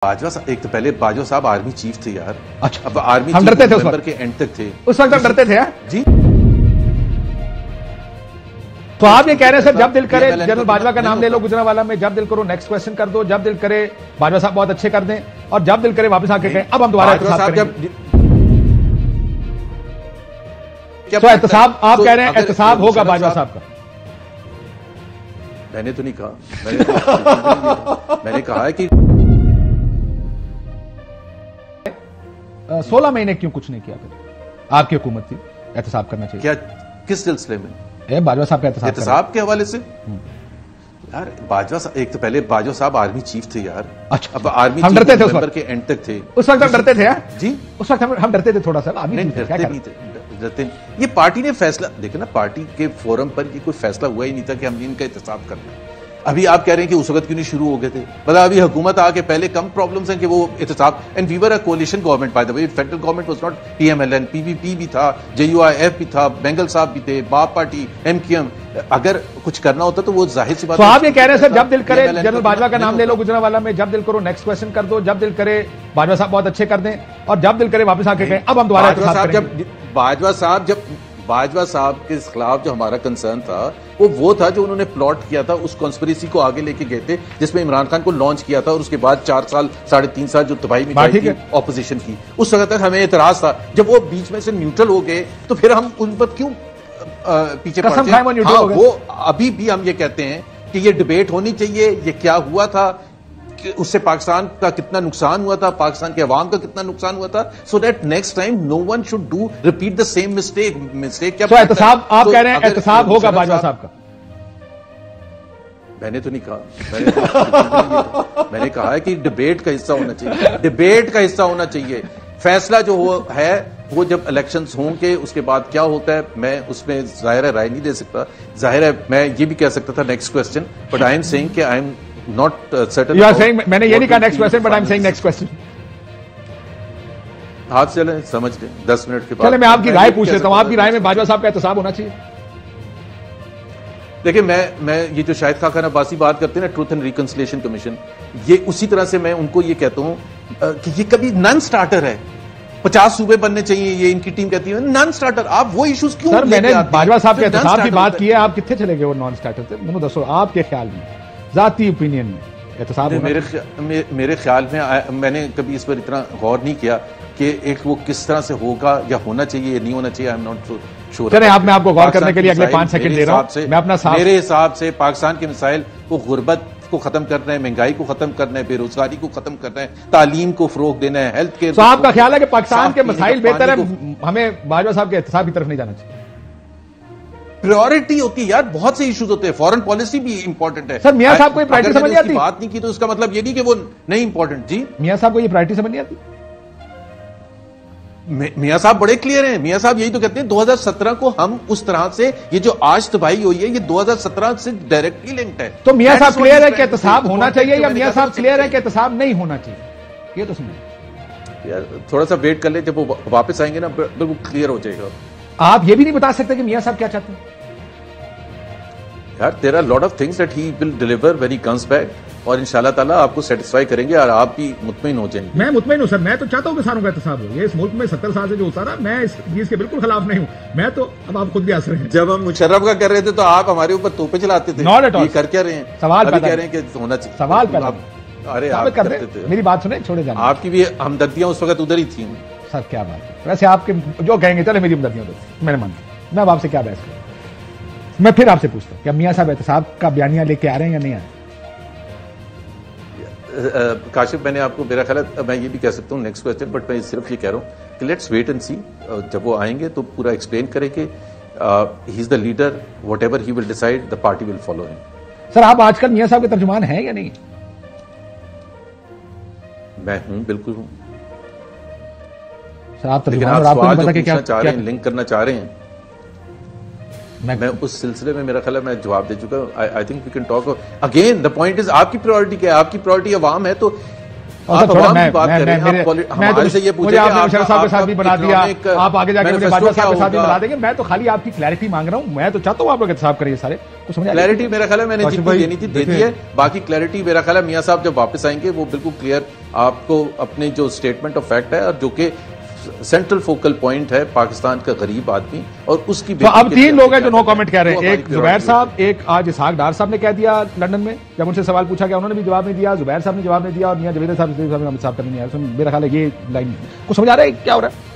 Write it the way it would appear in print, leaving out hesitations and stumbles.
बाजवा एक तो पहले बाजवा साहब आर्मी चीफ थे यार। अच्छा, अब आर्मी हम डरते थे उस वक्त के एंड तक थे। उस वक्त हम डरते थे यार जी। तो आप ये कह रहे हैं सर, जब दिल करे जनरल बाजवा का नाम ले लो गुजरांवाला में, जब दिल करो नेक्स्ट क्वेश्चन कर दो, जब दिल करे बाजवा साहब बहुत अच्छे कर दें, और जब दिल करे वापस आके कहें अब हम दोबारा एहतसाब करेंगे। तो एहतसाब आप कह रहे हैं, एहतसाब होगा बाजवा साहब का? मैंने तो नहीं कहा, मैंने कहा है कि 16 महीने क्यों कुछ नहीं किया फिर? आपकी हुकूमत थी, एहतसाब करना चाहिए। क्या किस सिलसिले में? बाजवा साहब का एहतसाब के हवाले से यार। बाजवा एक तो पहले बाजवा साहब आर्मी चीफ थे यार। अच्छा, अब आर्मी हम डरते थे उस वक्त के एंड तक थे। उस वक्त हम डरते थे यार जी। उस वक्त हम डरते थे थोड़ा सा। डरते ये पार्टी ने फैसला देखे ना, पार्टी के फोरम पर ये कोई फैसला हुआ ही नहीं था कि हमने इनका एहतसाब करना है। अभी आप कह रहे हैं कि उस वक्त क्यों नहीं शुरू हो गए थे? मतलब अभी हुकूमत आके पहले कम प्रॉब्लम्स हैं कि वो एहतसाब। And we were a coalition government by the way, federal government was not PMLN, PVP भी था, JUIF भी था, बेंगल साहब भी थे, बाप पार्टी, MQM। अगर कुछ करना होता तो वो जाहिर सी बात। तो आप ये कह रहे हैं सर, जब दिल करे जनरल बाजवा का नाम ले लो गुजरांवाला में, जब दिल करो नेक्स्ट क्वेश्चन कर दो, जब दिल करे बाजवा साहब बहुत अच्छे कर दें, और जब दिल करे वापस आके कहें अब हम दोबारा एहतसाब करेंगे। जब बाजवा साहब के खिलाफ जो हमारा कंसर्न था वो था जो उन्होंने प्लॉट किया था, उस कॉन्स्पिरेसी को आगे लेके गए थे जिसमें इमरान खान को लॉन्च किया था, और उसके बाद 4 साल 3.5 साल जो तबाही मिटाई थी ऑपोजिशन की, उस वक्त तक हमें एतराज था। जब वो बीच में से न्यूट्रल हो गए तो फिर हम उन पर क्यों पीछे पड़ते हैं? हाँ, वो अभी भी हम ये कहते हैं कि ये डिबेट होनी चाहिए, ये क्या हुआ था, उससे पाकिस्तान का कितना नुकसान हुआ था, पाकिस्तान के अवाम का कितना नुकसान हुआ था, so that next time no one should do repeat the same mistake. क्या एहतसाब आप कह रहे हैं, एहतसाब होगा बाजवा साहब का? मैंने तो नहीं कहा, मैंने कहा है कि डिबेट का हिस्सा होना चाहिए, डिबेट का हिस्सा होना चाहिए। फैसला जो है वो जब इलेक्शंस होंगे उसके बाद क्या होता है, मैं उसमें जाहिर है राय नहीं दे सकता। जाहिर है मैं ये भी कह सकता था next question, but I am saying कि I am not certain. You are saying, मैंने ये नहीं कहा next question, but I'm saying next question. हाथ चले समझ लें 10 मिनट के बाद। चले मैं आपकी राय पूछ लेता हूं, आपकी राय में बाजवा साहब का एहतसाब होना चाहिए? देखिए मैं ये जो शाहिद खान अब्बासी बात करते हैं ना, ट्रूथ एंड रिकंसिलिएशन कमीशन, ये उसी तरह से मैं उनको ये कहता हूं कि ये कभी नॉन स्टार्टर है। 50 सूबे बनने चाहिए, ये इनकी टीम कहती है नॉन स्टार्टर। आप वो इश्यूज क्यों? सर मैंने बाजवा साहब के एहतसाब की बात की है, आप कितने चले गए वो नॉन स्टार्टर थे? मैंने दसो आपके ख्याल में, जाती ओपिनियन में एहतसाब? मेरे ख्याल में मैंने कभी इस पर इतना गौर नहीं किया कि एक वो किस तरह से होगा या होना चाहिए या नहीं होना चाहिए। I am not sure. चलिए आप, मैं आपको गौर करने के लिए अगले 5 सेकंड दे रहा हूं। मैं अपना मेरे हिसाब से पाकिस्तान के मिसाइल को गुर्बत को खत्म करना है, महंगाई को खत्म करना है, बेरोजगारी को खत्म करना है, तालीम को फरोग देना है, हेल्थ केयर। तो आपका ख्याल है कि पाकिस्तान के मसाइल बेहतर है, हमें बाजवा साहब के एहतसाब की तरफ नहीं जाना चाहिए? प्रायोरिटी होती है यार, बहुत से इश्यूज होते हैं, फॉरेन पॉलिसी भी इंपॉर्टेंट है। सर मियां साहब को ये प्रायोरिटी समझ नहीं आती? बात नहीं की तो उसका मतलब ये नहीं कि वो नहीं इंपॉर्टेंट। जी मियां साहब को ये प्रायोरिटी समझ नहीं आती? मियां साहब बड़े क्लियर हैं। मियां साहब यही तो कहते हैं 2017 को हम उस तरह से, ये जो आज तबाही हुई है ये 2017 से डायरेक्टली लिंक्ड है। तो मियां साहब क्लियर है कि एहतसाब होना चाहिए, या मियां साहब क्लियर है कि एहतसाब नहीं होना चाहिए? ये तो सुनिए यार, थोड़ा सा वेट कर ले, जब वो वापस आएंगे ना बिल्कुल क्लियर हो जाएगा। आप ये भी नहीं बता सकते कि मियां साहब क्या चाहते हैं? यार there are lot of things that he will deliver when he comes back, और इंशाल्लाह ताला आपको सेटिस्फाई करेंगे और आप भी मुतमईन हो जाएंगे। मैं मुतमईन हूं सर, मैं तो चाहता हूं किसानों का एहतसाब हो। ये इस मुल्क में 70 साल से जो होता रहा, मैं इस चीज के बिल्कुल खिलाफ नहीं हूं। मैं तो, अब आप खुद भी हंस रहे हैं, जब हम मुशर्रफ का कर रहे थे तो आप हमारे ऊपर तोपे चलाते थे। ये कर क्या रहे हैं? सवाल कह रहे हैं कि होना चाहिए। सवाल पैदा, अरे आप करते थे। मेरी बात सुने, छोड़े जाना। आपकी भी हमदर्दियां उस वक्त उधर ही थी। सर क्या बात है, वैसे आपके जो कहेंगे चले मेरी हमदर्दियां उधर, मैंने मान, मैं अब आपसे क्या बहस करूं? मैं फिर आपसे पूछता हूं, क्या मियां साहब एहतसाब का बयानिया लेके आ रहे हैं या नहीं आ रहे? काशिफ, मैंने आपको, मेरा ख्याल है मैं ये भी कह सकता हूँ नेक्स्ट क्वेश्चन, बट मैं सिर्फ ये कह रहा हूँ कि लेट्स वेट एंड सी। जब वो आएंगे तो पूरा एक्सप्लेन करेंगे। He is the leader, what ever he will decide the party will follow him. Sir आप आजकल मियां साहब के तर्जुमान हैं या नहीं? मैं हूं, बिल्कुल हूं सर। आप लेकिन आप सवाल जो पूछना चाह रहे हैं, लिंक करना चाह रहे हैं, मैं उस सिलसिले में मेरा ख्याल है मैं जवाब दे चुका हूं। I think we can talk again. The point is आपकी प्रायोरिटी क्या है? आपकी प्रायोरिटी अवाम है, तो आप अवाम की बात कर रहे हैं। हमारे से ये पूछे आपने मुशर्रफ साहब के साथ भी बना दिया, आप आगे जाकर मुझे बाजवा साहब के साथ भी बना देंगे। मैं तो खाली आपकी क्लैरिटी मांग रहा हूं। मैं तो चाहता हूं आप लोग एहतसाब करिए सारे को समझ। क्लैरिटी मेरा ख्याल है मैंने जितनी देनी थी दे दी है। बाकी क्लैरिटी मेरा ख्याल है मियां साहब जब वापस आएंगे वो बिल्कुल क्लियर आपको अपने जो स्टेटमेंट ऑफ फैक्ट है और जो कि सेंट्रल फोकल पॉइंट है पाकिस्तान का गरीब आदमी और उसकी तो अब 3 लोग हैं जो नो कमेंट कह रहे हैं। एक जुबैर साहब, एक आज इसहाक डार साहब ने कह दिया लंदन में, जब उनसे सवाल पूछा गया उन्होंने भी जवाब नहीं दिया, जुबैर साहब ने जवाब नहीं दिया और मियां जवेद साहब का नहीं आया। मेरा ख्याल है ये लाइन कुछ समझ आ रहा है क्या हो रहा है।